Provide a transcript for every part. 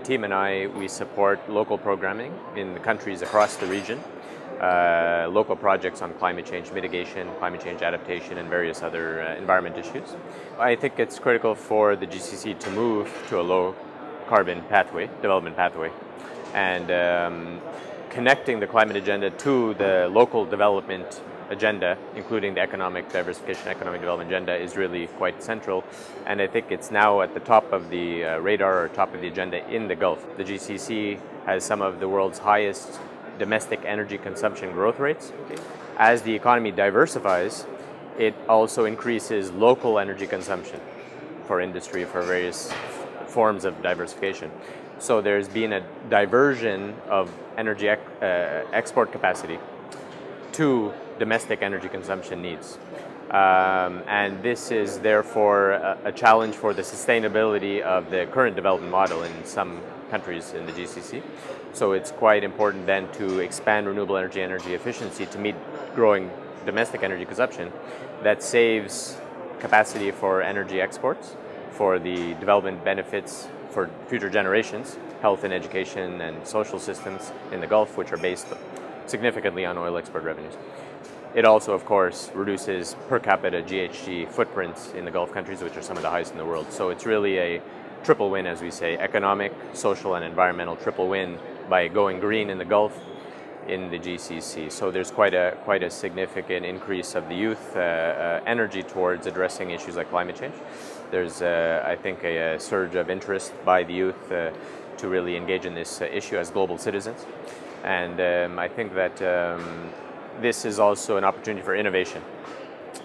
team and I, we support local programming in the countries across the region, local projects on climate change mitigation, climate change adaptation, and various other environment issues. I think it's critical for the GCC to move to a low carbon pathway, development pathway, and connecting the climate agenda to the local development agenda, including the economic diversification, economic development agenda, is really quite central. And I think it's now at the top of the radar or top of the agenda in the Gulf. The GCC has some of the world's highest domestic energy consumption growth rates. As the economy diversifies, it also increases local energy consumption for industry, for various forms of diversification. So there's been a diversion of energy export capacity to domestic energy consumption needs. And this is therefore a challenge for the sustainability of the current development model in some countries in the GCC. So it's quite important then to expand renewable energy efficiency to meet growing domestic energy consumption that saves capacity for energy exports, for the development benefits for future generations, health and education and social systems in the Gulf, which are based significantly on oil export revenues. It also, of course, reduces per capita GHG footprints in the Gulf countries, which are some of the highest in the world. So it's really a triple win, as we say, economic, social, and environmental triple win by going green in the Gulf, in the GCC. So there's quite a significant increase of the youth energy towards addressing issues like climate change. There's, I think, a surge of interest by the youth to really engage in this issue as global citizens. And I think that this is also an opportunity for innovation.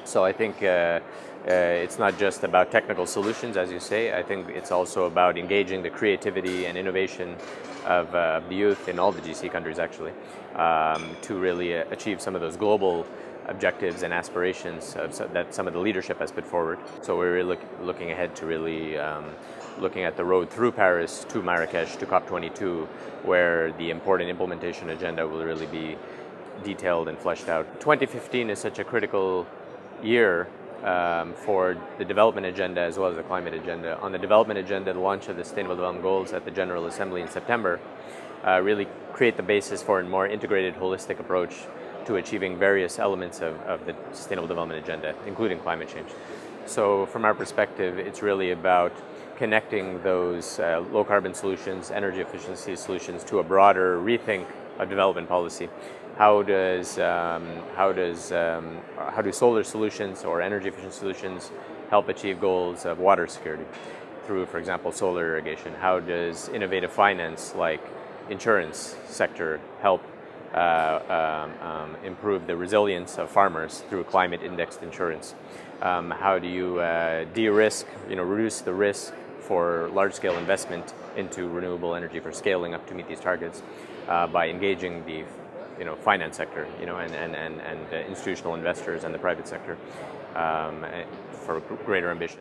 So I think it's not just about technical solutions, as you say. I think it's also about engaging the creativity and innovation of the youth in all the GCC countries, actually, to really achieve some of those global objectives and aspirations that some of the leadership has put forward. So we're really looking ahead to really looking at the road through Paris to Marrakesh to COP22, where the important implementation agenda will really be detailed and fleshed out. 2015 is such a critical year for the development agenda as well as the climate agenda. On the development agenda, the launch of the Sustainable Development Goals at the General Assembly in September really create the basis for a more integrated, holistic approach to achieving various elements of the Sustainable Development Agenda, including climate change. So from our perspective, it's really about connecting those low carbon solutions, energy efficiency solutions to a broader rethink of development policy. How do solar solutions or energy efficient solutions help achieve goals of water security through, for example, solar irrigation? How does innovative finance like insurance sector help improve the resilience of farmers through climate indexed insurance? How do you de-risk, reduce the risk for large-scale investment into renewable energy for scaling up to meet these targets by engaging the finance sector, and institutional investors and the private sector for greater ambition.